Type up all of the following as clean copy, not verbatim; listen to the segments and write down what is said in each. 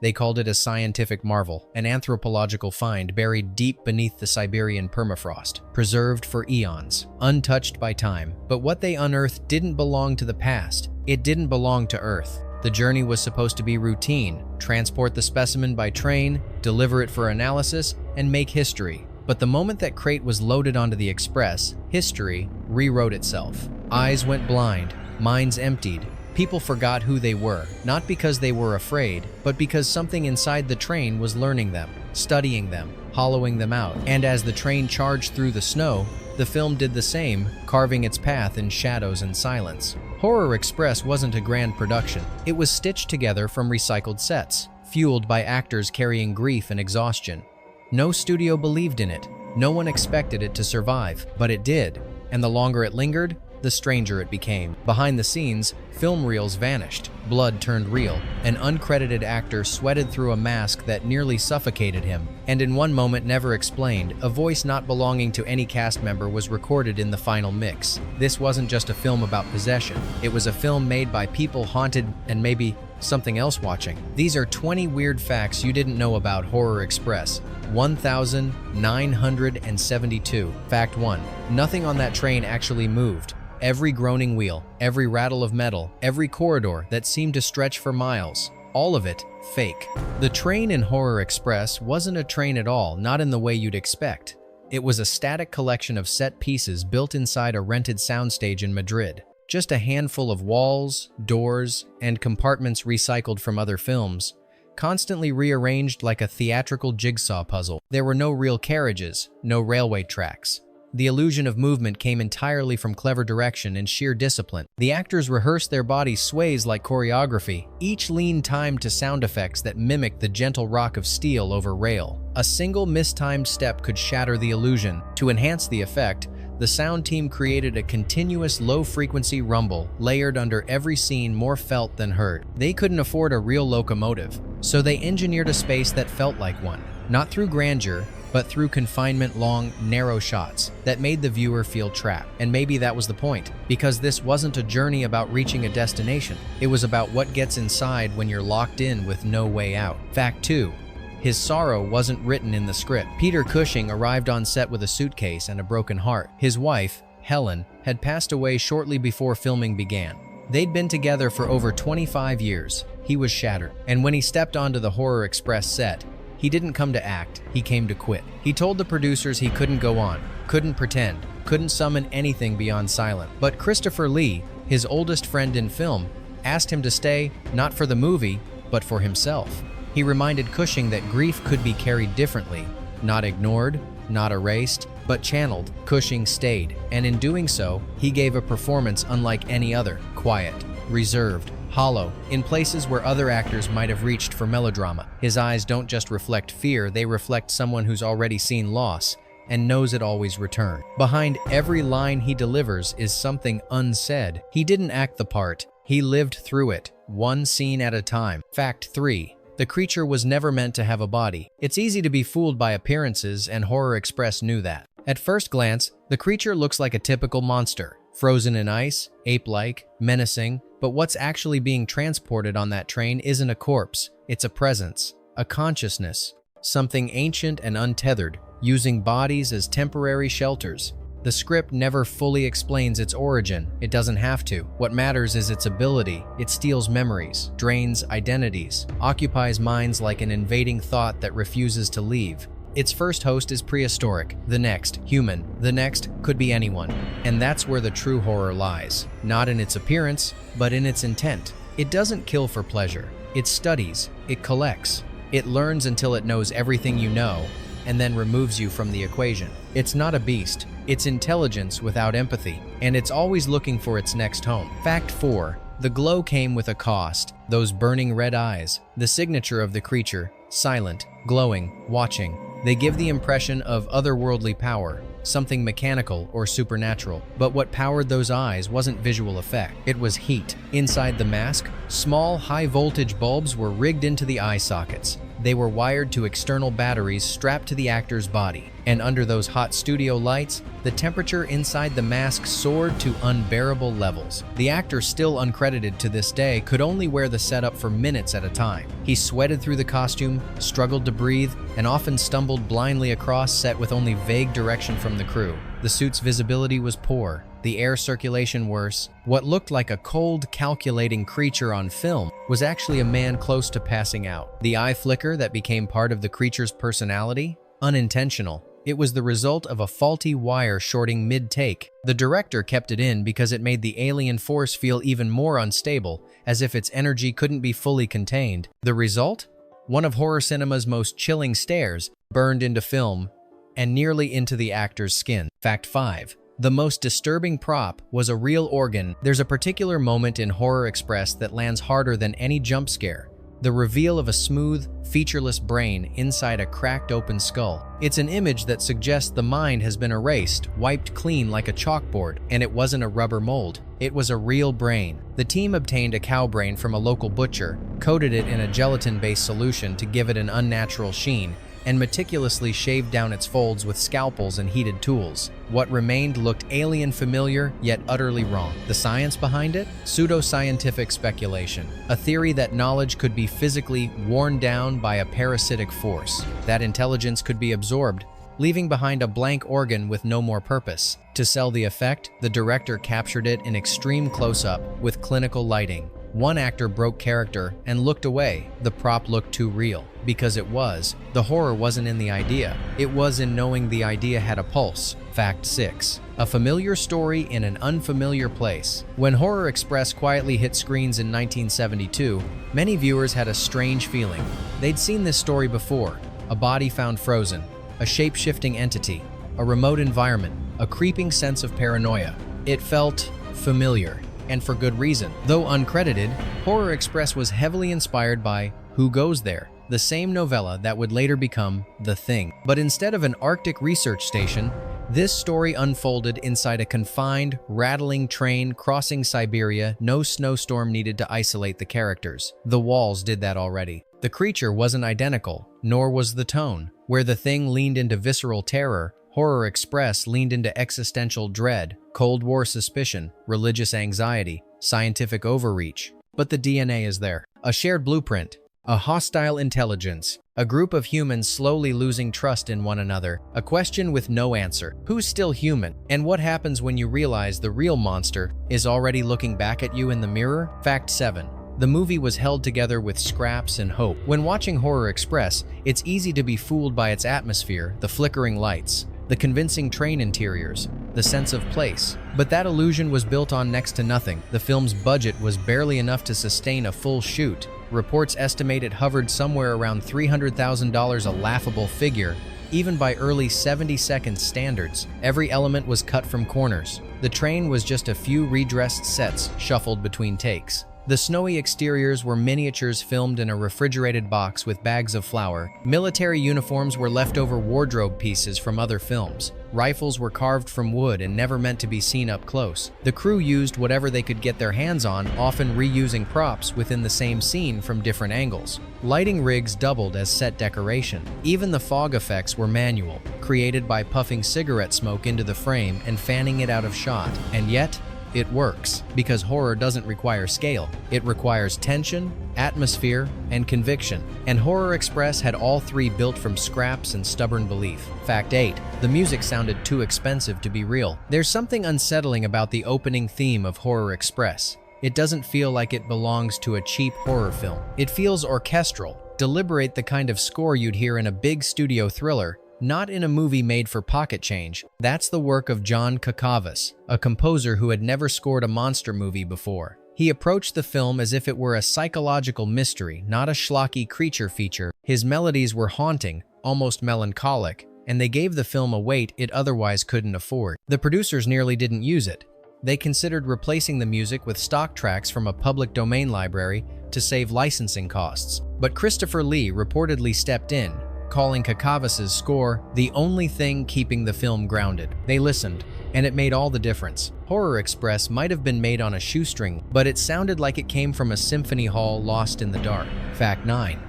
They called it a scientific marvel, an anthropological find buried deep beneath the Siberian permafrost, preserved for eons, untouched by time. But what they unearthed didn't belong to the past. It didn't belong to Earth. The journey was supposed to be routine: transport the specimen by train, deliver it for analysis, and make history. But the moment that crate was loaded onto the express, history rewrote itself. Eyes went blind, minds emptied. People forgot who they were, not because they were afraid, but because something inside the train was learning them, studying them, hollowing them out. And as the train charged through the snow, the film did the same, carving its path in shadows and silence. Horror Express wasn't a grand production. It was stitched together from recycled sets, fueled by actors carrying grief and exhaustion. No studio believed in it. No one expected it to survive, but it did. And the longer it lingered, the stranger it became. Behind the scenes, film reels vanished. Blood turned real. An uncredited actor sweated through a mask that nearly suffocated him. And in one moment never explained, a voice not belonging to any cast member was recorded in the final mix. This wasn't just a film about possession. It was a film made by people haunted and maybe something else watching. These are 20 weird facts you didn't know about Horror Express. 1972. Fact 1. Nothing on that train actually moved. Every groaning wheel, every rattle of metal, every corridor that seemed to stretch for miles, all of it fake. The train in Horror Express wasn't a train at all, not in the way you'd expect. It was a static collection of set pieces built inside a rented soundstage in Madrid. Just a handful of walls, doors, and compartments recycled from other films, constantly rearranged like a theatrical jigsaw puzzle. There were no real carriages, no railway tracks. The illusion of movement came entirely from clever direction and sheer discipline. The actors rehearsed their body sways like choreography, each lean timed to sound effects that mimicked the gentle rock of steel over rail. A single mistimed step could shatter the illusion. To enhance the effect, the sound team created a continuous low-frequency rumble layered under every scene, more felt than heard. They couldn't afford a real locomotive, so they engineered a space that felt like one. Not through grandeur, but through confinement, long, narrow shots that made the viewer feel trapped. And maybe that was the point, because this wasn't a journey about reaching a destination. It was about what gets inside when you're locked in with no way out. Fact 2. His sorrow wasn't written in the script. Peter Cushing arrived on set with a suitcase and a broken heart. His wife, Helen, had passed away shortly before filming began. They'd been together for over 25 years. He was shattered. And when he stepped onto the Horror Express set, he didn't come to act, he came to quit. He told the producers he couldn't go on, couldn't pretend, couldn't summon anything beyond silence. But Christopher Lee, his oldest friend in film, asked him to stay, not for the movie, but for himself. He reminded Cushing that grief could be carried differently, not ignored, not erased, but channeled. Cushing stayed, and in doing so, he gave a performance unlike any other, quiet, reserved, hollow, in places where other actors might have reached for melodrama. His eyes don't just reflect fear, they reflect someone who's already seen loss and knows it always returns. Behind every line he delivers is something unsaid. He didn't act the part, he lived through it, one scene at a time. Fact 3. The creature was never meant to have a body. It's easy to be fooled by appearances, and Horror Express knew that. At first glance, the creature looks like a typical monster, frozen in ice, ape-like, menacing, but what's actually being transported on that train isn't a corpse, it's a presence, a consciousness, something ancient and untethered, using bodies as temporary shelters. The script never fully explains its origin. It doesn't have to. What matters is its ability. It steals memories, drains identities, occupies minds like an invading thought that refuses to leave. Its first host is prehistoric, the next, human, the next could be anyone. And that's where the true horror lies. Not in its appearance, but in its intent. It doesn't kill for pleasure. It studies, it collects, it learns until it knows everything you know, and then removes you from the equation. It's not a beast, it's intelligence without empathy, and it's always looking for its next home. Fact 4. The glow came with a cost. Those burning red eyes, the signature of the creature, silent, glowing, watching. They give the impression of otherworldly power, something mechanical or supernatural. But what powered those eyes wasn't visual effect, it was heat. Inside the mask, small, high-voltage bulbs were rigged into the eye sockets. They were wired to external batteries strapped to the actor's body. And under those hot studio lights, the temperature inside the mask soared to unbearable levels. The actor, still uncredited to this day, could only wear the setup for minutes at a time. He sweated through the costume, struggled to breathe, and often stumbled blindly across set with only vague direction from the crew. The suit's visibility was poor, the air circulation worse. What looked like a cold, calculating creature on film was actually a man close to passing out. The eye flicker that became part of the creature's personality? Unintentional. It was the result of a faulty wire shorting mid-take. The director kept it in because it made the alien force feel even more unstable, as if its energy couldn't be fully contained. The result? One of horror cinema's most chilling stares, burned into film and nearly into the actor's skin. Fact 5. The most disturbing prop was a real organ. There's a particular moment in Horror Express that lands harder than any jump scare. The reveal of a smooth, featureless brain inside a cracked open skull. It's an image that suggests the mind has been erased, wiped clean like a chalkboard, and it wasn't a rubber mold. It was a real brain. The team obtained a cow brain from a local butcher, coated it in a gelatin-based solution to give it an unnatural sheen, and meticulously shaved down its folds with scalpels and heated tools. What remained looked alien familiar, yet utterly wrong. The science behind it? Pseudoscientific speculation. A theory that knowledge could be physically worn down by a parasitic force. That intelligence could be absorbed, leaving behind a blank organ with no more purpose. To sell the effect, the director captured it in extreme close-up with clinical lighting. One actor broke character and looked away. The prop looked too real. Because it was. The horror wasn't in the idea. It was in knowing the idea had a pulse. Fact 6. A familiar story in an unfamiliar place. When Horror Express quietly hit screens in 1972, many viewers had a strange feeling. They'd seen this story before. A body found frozen. A shape-shifting entity. A remote environment. A creeping sense of paranoia. It felt familiar. And for good reason. Though uncredited, Horror Express was heavily inspired by Who Goes There?, the same novella that would later become The Thing. But instead of an Arctic research station, this story unfolded inside a confined, rattling train crossing Siberia. No snowstorm needed to isolate the characters. The walls did that already. The creature wasn't identical, nor was the tone. Where The Thing leaned into visceral terror, Horror Express leaned into existential dread, Cold War suspicion, religious anxiety, scientific overreach. But the DNA is there. A shared blueprint, a hostile intelligence, a group of humans slowly losing trust in one another, a question with no answer. Who's still human? And what happens when you realize the real monster is already looking back at you in the mirror? Fact 7. The movie was held together with scraps and hope. When watching Horror Express, it's easy to be fooled by its atmosphere, the flickering lights, the convincing train interiors, the sense of place. But that illusion was built on next to nothing. The film's budget was barely enough to sustain a full shoot. Reports estimate it hovered somewhere around $300,000, a laughable figure, even by early 70-second standards. Every element was cut from corners. The train was just a few redressed sets shuffled between takes. The snowy exteriors were miniatures filmed in a refrigerated box with bags of flour. Military uniforms were leftover wardrobe pieces from other films. Rifles were carved from wood and never meant to be seen up close. The crew used whatever they could get their hands on, often reusing props within the same scene from different angles. Lighting rigs doubled as set decoration. Even the fog effects were manual, created by puffing cigarette smoke into the frame and fanning it out of shot. And yet, it works, because horror doesn't require scale. It requires tension, atmosphere, and conviction. And Horror Express had all three built from scraps and stubborn belief. Fact 8. The music sounded too expensive to be real. There's something unsettling about the opening theme of Horror Express. It doesn't feel like it belongs to a cheap horror film. It feels orchestral, deliberate, the kind of score you'd hear in a big studio thriller, not in a movie made for pocket change. That's the work of John Kakavas, a composer who had never scored a monster movie before. He approached the film as if it were a psychological mystery, not a schlocky creature feature. His melodies were haunting, almost melancholic, and they gave the film a weight it otherwise couldn't afford. The producers nearly didn't use it. They considered replacing the music with stock tracks from a public domain library to save licensing costs. But Christopher Lee reportedly stepped in, calling Kakavas's score the only thing keeping the film grounded. They listened, and it made all the difference. Horror Express might have been made on a shoestring, but it sounded like it came from a symphony hall lost in the dark. Fact 9.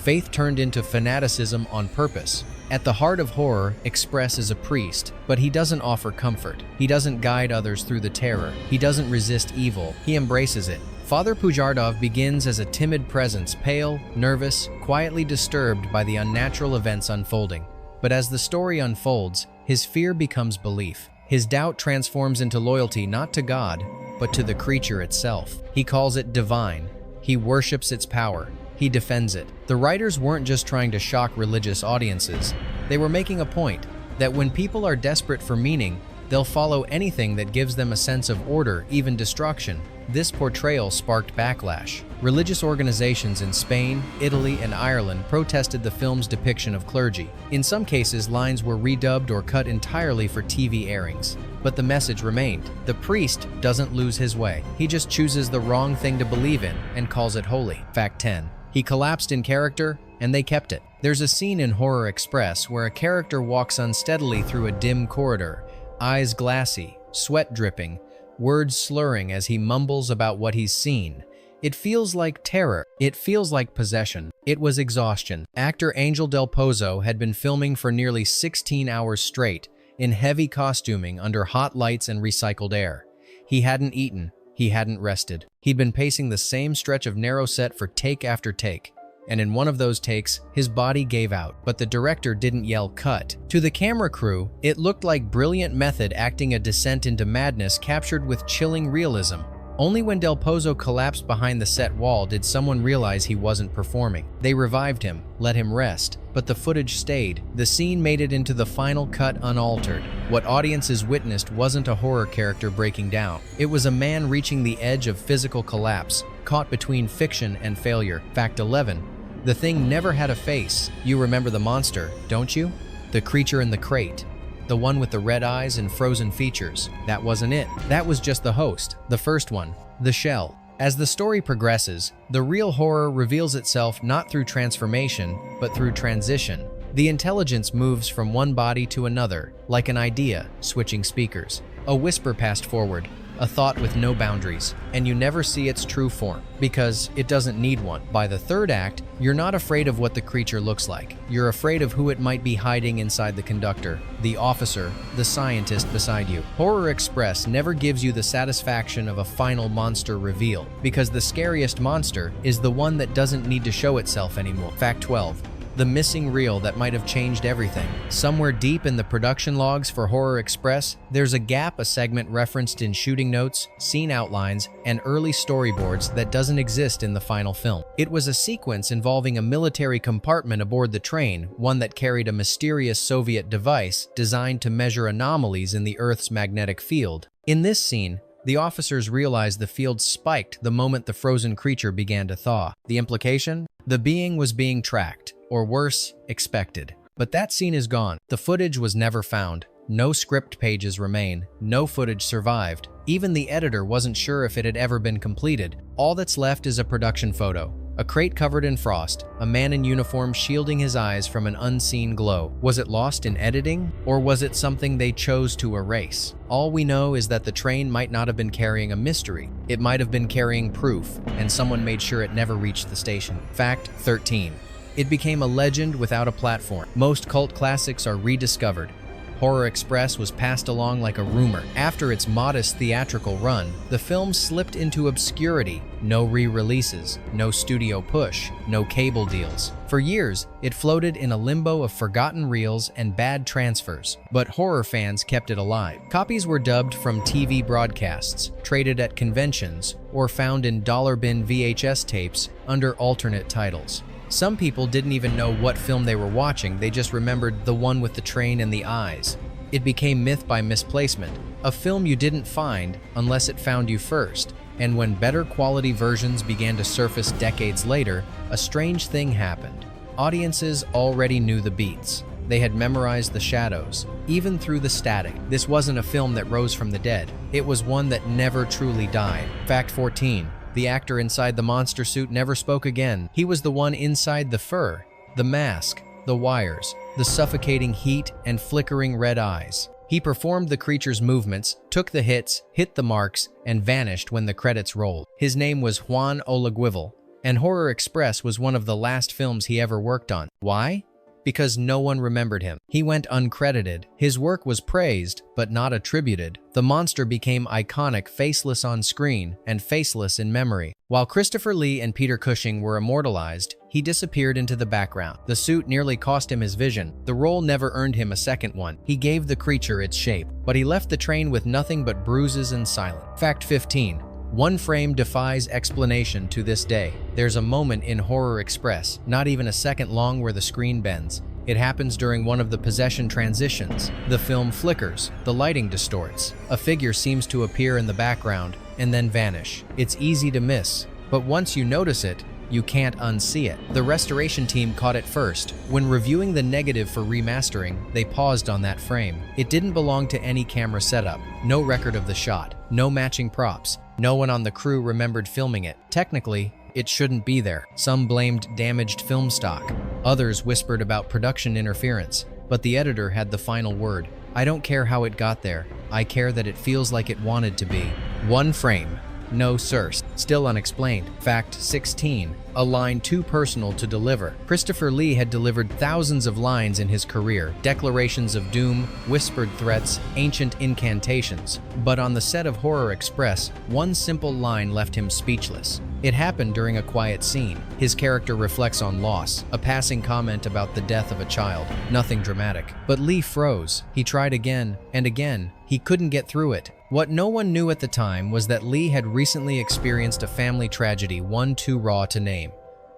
Faith turned into fanaticism on purpose. At the heart of Horror Express is a priest, but he doesn't offer comfort. He doesn't guide others through the terror. He doesn't resist evil. He embraces it. Father Pujardov begins as a timid presence, pale, nervous, quietly disturbed by the unnatural events unfolding. But as the story unfolds, his fear becomes belief. His doubt transforms into loyalty not to God, but to the creature itself. He calls it divine. He worships its power. He defends it. The writers weren't just trying to shock religious audiences. They were making a point that when people are desperate for meaning, they'll follow anything that gives them a sense of order, even destruction. This portrayal sparked backlash. Religious organizations in Spain, Italy, and Ireland protested the film's depiction of clergy. In some cases, lines were redubbed or cut entirely for TV airings. But the message remained. The priest doesn't lose his way. He just chooses the wrong thing to believe in and calls it holy. Fact 10. He collapsed in character, and they kept it. There's a scene in Horror Express where a character walks unsteadily through a dim corridor, eyes glassy, sweat dripping, words slurring as he mumbles about what he's seen. It feels like terror. It feels like possession. It was exhaustion. Actor Angel Del Pozo had been filming for nearly 16 hours straight, in heavy costuming under hot lights and recycled air. He hadn't eaten. He hadn't rested. He'd been pacing the same stretch of narrow set for take after take. And in one of those takes, his body gave out, but the director didn't yell cut. To the camera crew, it looked like brilliant method acting a descent into madness captured with chilling realism. Only when Del Pozo collapsed behind the set wall did someone realize he wasn't performing. They revived him, let him rest, but the footage stayed. The scene made it into the final cut unaltered. What audiences witnessed wasn't a horror character breaking down. It was a man reaching the edge of physical collapse, caught between fiction and failure. Fact 11. The thing never had a face. You remember the monster, don't you? The creature in the crate. The one with the red eyes and frozen features. That wasn't it. That was just the host, the first one, the shell. As the story progresses, the real horror reveals itself not through transformation, but through transition. The intelligence moves from one body to another, like an idea, switching speakers. A whisper passed forward, a thought with no boundaries, and you never see its true form, because it doesn't need one. By the third act, you're not afraid of what the creature looks like. You're afraid of who it might be hiding inside the conductor, the officer, the scientist beside you. Horror Express never gives you the satisfaction of a final monster reveal, because the scariest monster is the one that doesn't need to show itself anymore. Fact 12. The missing reel that might have changed everything. Somewhere deep in the production logs for Horror Express, there's a gap, a segment referenced in shooting notes, scene outlines, and early storyboards that doesn't exist in the final film. It was a sequence involving a military compartment aboard the train, one that carried a mysterious Soviet device designed to measure anomalies in the Earth's magnetic field. In this scene, the officers realized the field spiked the moment the frozen creature began to thaw. The implication? The being was being tracked. Or worse, expected. But that scene is gone. The footage was never found. No script pages remain. No footage survived. Even the editor wasn't sure if it had ever been completed. All that's left is a production photo. A crate covered in frost, a man in uniform shielding his eyes from an unseen glow. Was it lost in editing? Or was it something they chose to erase? All we know is that the train might not have been carrying a mystery. It might have been carrying proof, and someone made sure it never reached the station. Fact 13. It became a legend without a platform. Most cult classics are rediscovered. Horror Express was passed along like a rumor. After its modest theatrical run, the film slipped into obscurity. No re-releases, no studio push, no cable deals. For years, it floated in a limbo of forgotten reels and bad transfers. But horror fans kept it alive. Copies were dubbed from TV broadcasts, traded at conventions, or found in dollar bin VHS tapes under alternate titles. Some people didn't even know what film they were watching, they just remembered the one with the train and the eyes. It became myth by misplacement, a film you didn't find unless it found you first. And when better quality versions began to surface decades later, a strange thing happened. Audiences already knew the beats. They had memorized the shadows, even through the static. This wasn't a film that rose from the dead. It was one that never truly died. Fact 14. The actor inside the monster suit never spoke again. He was the one inside the fur, the mask, the wires, the suffocating heat and flickering red eyes. He performed the creature's movements, took the hits, hit the marks, and vanished when the credits rolled. His name was Juan Olaguivel, And Horror Express was one of the last films he ever worked on. Why? Because no one remembered him. He went uncredited. His work was praised, but not attributed. The monster became iconic, faceless on screen and faceless in memory. While Christopher Lee and Peter Cushing were immortalized, he disappeared into the background. The suit nearly cost him his vision. The role never earned him a second one. He gave the creature its shape, but he left the train with nothing but bruises and silence. Fact 15. One frame defies explanation to this day. There's a moment in Horror Express, not even a second long, where the screen bends. It happens during one of the possession transitions. The film flickers, the lighting distorts. A figure seems to appear in the background and then vanish. It's easy to miss, but once you notice it, you can't unsee it. The restoration team caught it first. When reviewing the negative for remastering, they paused on that frame. It didn't belong to any camera setup. No record of the shot. No matching props. No one on the crew remembered filming it. Technically, it shouldn't be there. Some blamed damaged film stock. Others whispered about production interference. But the editor had the final word. I don't care how it got there. I care that it feels like it wanted to be. One frame. No source. Still unexplained. Fact 16. A line too personal to deliver. Christopher Lee had delivered thousands of lines in his career. Declarations of doom, whispered threats, ancient incantations. But on the set of Horror Express, one simple line left him speechless. It happened during a quiet scene. His character reflects on loss, a passing comment about the death of a child. Nothing dramatic. But Lee froze. He tried again and again. He couldn't get through it. What no one knew at the time was that Lee had recently experienced a family tragedy, one too raw to name.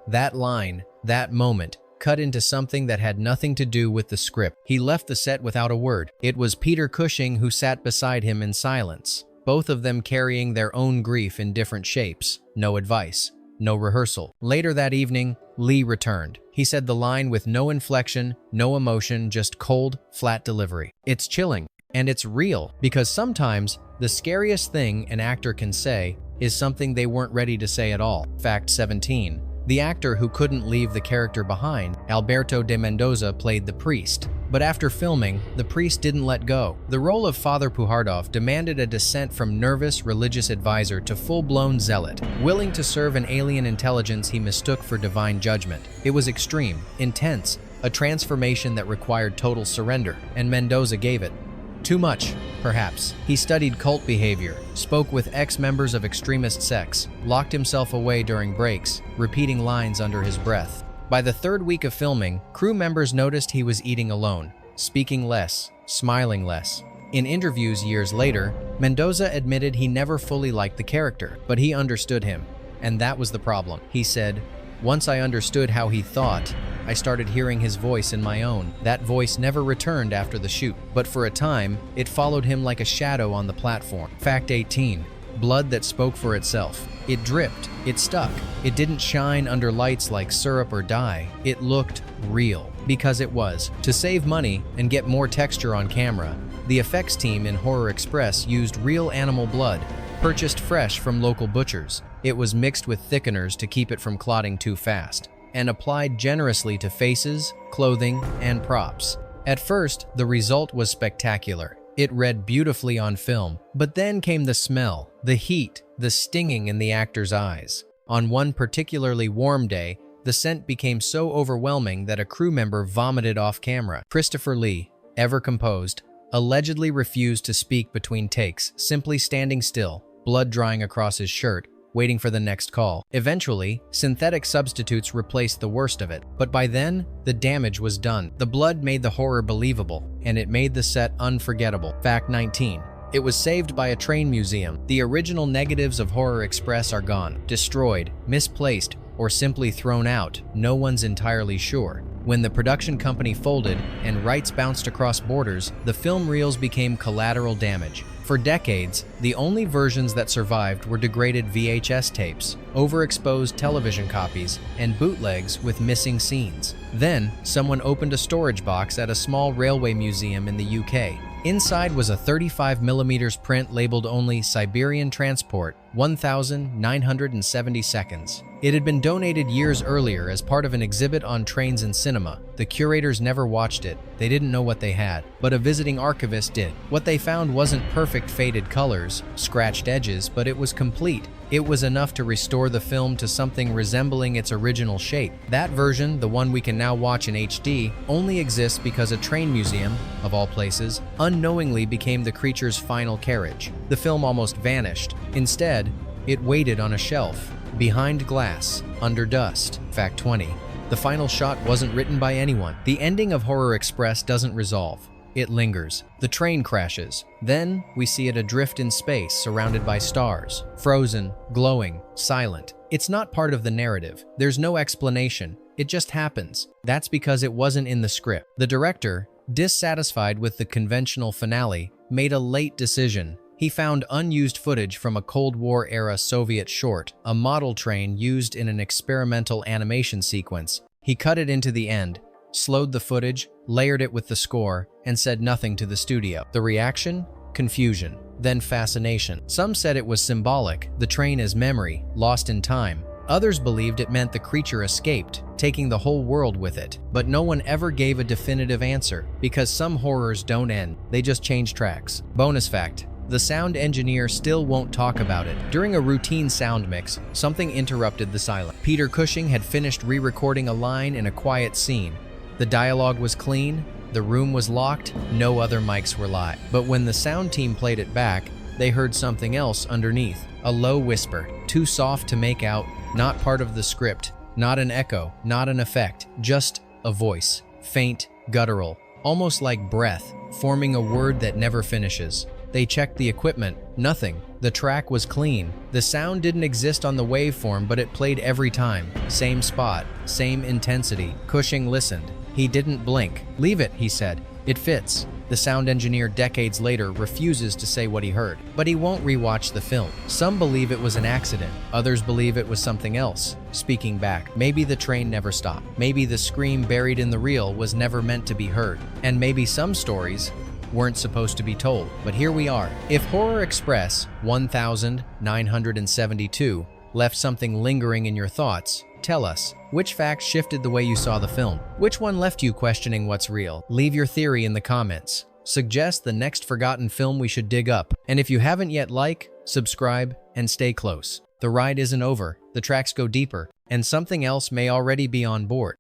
That line, that moment, cut into something that had nothing to do with the script. He left the set without a word. It was Peter Cushing who sat beside him in silence, both of them carrying their own grief in different shapes. No advice, no rehearsal. Later that evening, Lee returned. He said the line with no inflection, no emotion, just cold, flat delivery. It's chilling. And it's real, because sometimes the scariest thing an actor can say is something they weren't ready to say at all. Fact 17. The actor who couldn't leave the character behind, Alberto de Mendoza, played the priest. But after filming, the priest didn't let go. The role of Father Puhardov demanded a descent from nervous religious advisor to full-blown zealot, willing to serve an alien intelligence he mistook for divine judgment. It was extreme, intense, a transformation that required total surrender, and Mendoza gave it. Too much, perhaps. He studied cult behavior, spoke with ex-members of extremist sects, locked himself away during breaks, repeating lines under his breath. By the third week of filming, crew members noticed he was eating alone, speaking less, smiling less. In interviews years later, Mendoza admitted he never fully liked the character, but he understood him, and that was the problem. He said, "Once I understood how he thought, I started hearing his voice in my own. That voice never returned after the shoot, but for a time, it followed him like a shadow on the platform." Fact 18. Blood that spoke for itself. It dripped. It stuck. It didn't shine under lights like syrup or dye. It looked real. Because it was. To save money and get more texture on camera, the effects team in Horror Express used real animal blood, purchased fresh from local butchers. It was mixed with thickeners to keep it from clotting too fast, and applied generously to faces, clothing, and props. At first, the result was spectacular. It read beautifully on film, but then came the smell, the heat, the stinging in the actor's eyes. On one particularly warm day, the scent became so overwhelming that a crew member vomited off camera. Christopher Lee, ever composed, allegedly refused to speak between takes, simply standing still, blood drying across his shirt, waiting for the next call. Eventually, synthetic substitutes replaced the worst of it, but by then, the damage was done. The blood made the horror believable, and it made the set unforgettable. Fact 19. It was saved by a train museum. The original negatives of Horror Express are gone, destroyed, misplaced, or simply thrown out. No one's entirely sure. When the production company folded and rights bounced across borders, the film reels became collateral damage. For decades, the only versions that survived were degraded VHS tapes, overexposed television copies, and bootlegs with missing scenes. Then, someone opened a storage box at a small railway museum in the UK. Inside was a 35mm print labeled only Siberian Transport, 1,970 seconds. It had been donated years earlier as part of an exhibit on trains and cinema. The curators never watched it. They didn't know what they had, but a visiting archivist did. What they found wasn't perfect faded colors, scratched edges, but it was complete. It was enough to restore the film to something resembling its original shape. That version, the one we can now watch in HD, only exists because a train museum, of all places, unknowingly became the creature's final carriage. The film almost vanished. Instead, it waited on a shelf, behind glass, under dust. Fact 20. The final shot wasn't written by anyone. The ending of Horror Express doesn't resolve. It lingers. The train crashes. Then, we see it adrift in space, surrounded by stars. Frozen, glowing, silent. It's not part of the narrative. There's no explanation. It just happens. That's because it wasn't in the script. The director, dissatisfied with the conventional finale, made a late decision. He found unused footage from a Cold War-era Soviet short, a model train used in an experimental animation sequence. He cut it into the end, slowed the footage, layered it with the score, and said nothing to the studio. The reaction? Confusion, then fascination. Some said it was symbolic, the train as memory, lost in time. Others believed it meant the creature escaped, taking the whole world with it. But no one ever gave a definitive answer, because some horrors don't end, they just change tracks. Bonus fact: the sound engineer still won't talk about it. During a routine sound mix, something interrupted the silence. Peter Cushing had finished re-recording a line in a quiet scene. The dialogue was clean, the room was locked, no other mics were live. But when the sound team played it back, they heard something else underneath. A low whisper, too soft to make out, not part of the script, not an echo, not an effect, just a voice. Faint, guttural, almost like breath, forming a word that never finishes. They checked the equipment. Nothing. The track was clean. The sound didn't exist on the waveform, but it played every time. Same spot, same intensity. Cushing listened. He didn't blink. "Leave it," he said. "It fits." The sound engineer decades later refuses to say what he heard, but he won't rewatch the film. Some believe it was an accident. Others believe it was something else. Speaking back, maybe the train never stopped. Maybe the scream buried in the reel was never meant to be heard. And maybe some stories weren't supposed to be told. But here we are. If Horror Express 1972 left something lingering in your thoughts, tell us, which fact shifted the way you saw the film? Which one left you questioning what's real? Leave your theory in the comments. Suggest the next forgotten film we should dig up. And if you haven't yet, like, subscribe, and stay close. The ride isn't over, the tracks go deeper, and something else may already be on board.